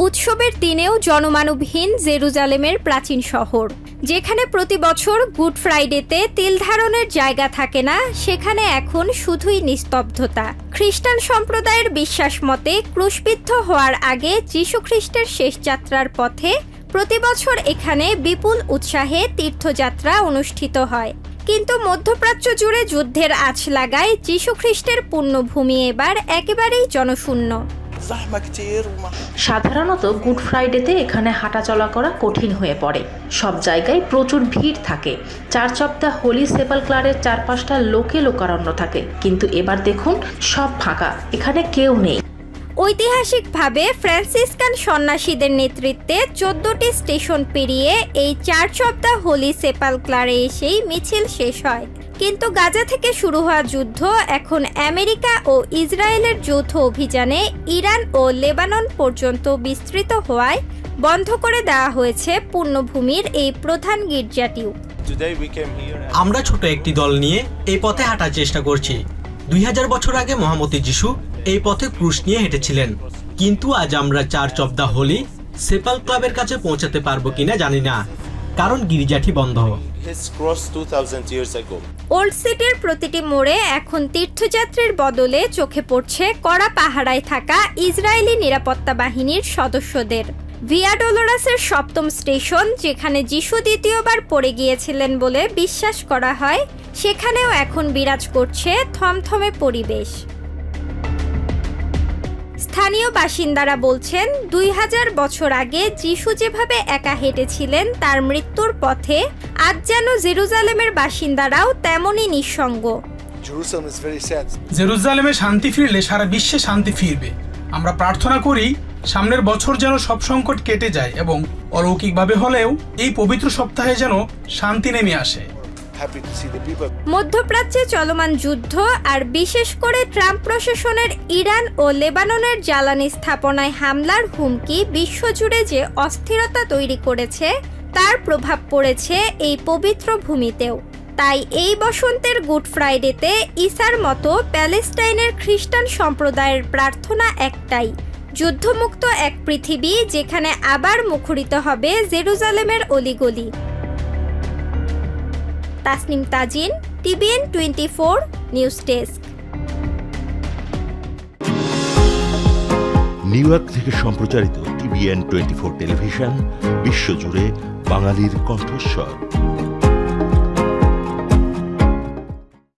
উৎসবের দিনেও জনমানবহীন জেরুজালেমের প্রাচীন শহর, যেখানে প্রতি বছর গুড ফ্রাইডেতে তিল ধারণের জায়গা থাকে না, সেখানে এখন শুধুই নিস্তব্ধতা। খ্রিস্টান সম্প্রদায়ের বিশ্বাস মতে ক্রুশবিদ্ধ হওয়ার আগে যীশু খ্রিস্টের শেষ যাত্রার পথে প্রতি বছর এখানে বিপুল উৎসাহে তীর্থযাত্রা অনুষ্ঠিত হয়। কিন্তু মধ্যপ্রাচ্য জুড়ে যুদ্ধের আঁচ লাগায় যীশু খ্রিস্টের পুণ্যভূমি এবার একেবারেই জনশূন্য। সাধারণত গুড ফ্রাইডেতে এখানে হাঁটাচলা করা কঠিন হয়ে পড়ে। সব জায়গায় প্রচুর ভিড় থাকে। চার্চ অব দ্য হোলি সেপালক্লারের চারপাশটা লোকে লোকারণ্য থাকে, কিন্তু এবার দেখুন সব ফাঁকা, এখানে কেউ নেই। ঐতিহাসিকভাবে ফ্রান্সিসকান সন্ন্যাসীদের নেতৃত্বে 14টি স্টেশন পেরিয়ে এই চার্চ অব দ্য হোলি সেপালক্লারে এসেই মিছিল শেষ হয়। কিন্তু গাজা থেকে শুরু হওয়া যুদ্ধ এখন আমেরিকা ও ইসরায়েলের যৌথ অভিযানে ইরান ও লেবানন পর্যন্ত বিস্তৃত হওয়ায় বন্ধ করে দেওয়া হয়েছে পুণ্যভূমির এই প্রধান গির্জাটিও। আমরা ছোট একটি দল নিয়ে এই পথে হাঁটার চেষ্টা করছি। 2000 বছর আগে মহামতি যিশু এই পথে ক্রুশ নিয়ে হেঁটেছিলেন, কিন্তু আজ আমরা চার্চ অব দ্য হোলি সেপালক্লারের কাছে পৌঁছাতে পারবো কিনা জানি না, কারণ গির্জাটি বন্ধ। ওল্ড সিটির প্রতিটি মোড়ে এখন তীর্থযাত্রীর বদলে চোখে পড়ছে কড়া পাহারায় থাকা ইসরায়েলি নিরাপত্তা বাহিনীর সদস্যদের। ভিয়া ডলোরাসের 7ম স্টেশন, যেখানে যিশু দ্বিতীয়বার পড়ে গিয়েছিলেন বলে বিশ্বাস করা হয়, সেখানেও এখন বিরাজ করছে থমথমে পরিবেশ। স্থানীয় বাসিন্দারা বলছেন 2000 বছর আগে যিশু যেভাবে একা হেঁটেছিলেন তার মৃত্যুর পথে, আজ যেন জেরুজালেমের বাসিন্দারাও তেমনই নিঃসঙ্গ। জেরুজালেমে শান্তি ফিরলে সারা বিশ্বে শান্তি ফিরবে। আমরা প্রার্থনা করি সামনের বছর যেন সব সংকট কেটে যায় এবং অলৌকিকভাবে হলেও এই পবিত্র সপ্তাহে যেন শান্তি নেমে আসে। মধ্যপ্রাচ্যে চলমান যুদ্ধ আর বিশেষ করে ট্রাম্প প্রশাসনের ইরান ও লেবাননের জ্বালানি স্থাপনায় হামলার হুমকি বিশ্বজুড়ে যে অস্থিরতা তৈরি করেছে, তার প্রভাব পড়েছে এই পবিত্র ভূমিতেও। তাই এই বসন্তের গুড ফ্রাইডেতে ঈসার মতো প্যালেস্টাইনের খ্রিস্টান সম্প্রদায়ের প্রার্থনা একটাই: যুদ্ধমুক্ত এক পৃথিবী, যেখানে আবার মুখরিত হবে জেরুজালেমের অলিগলি। Tasnim Tajin, TVN 24 news desk. New York থেকে সম্প্রচারিত TVN 24 টেলিভিশন বিশ্বজুড়ে বাঙালির কণ্ঠস্বর।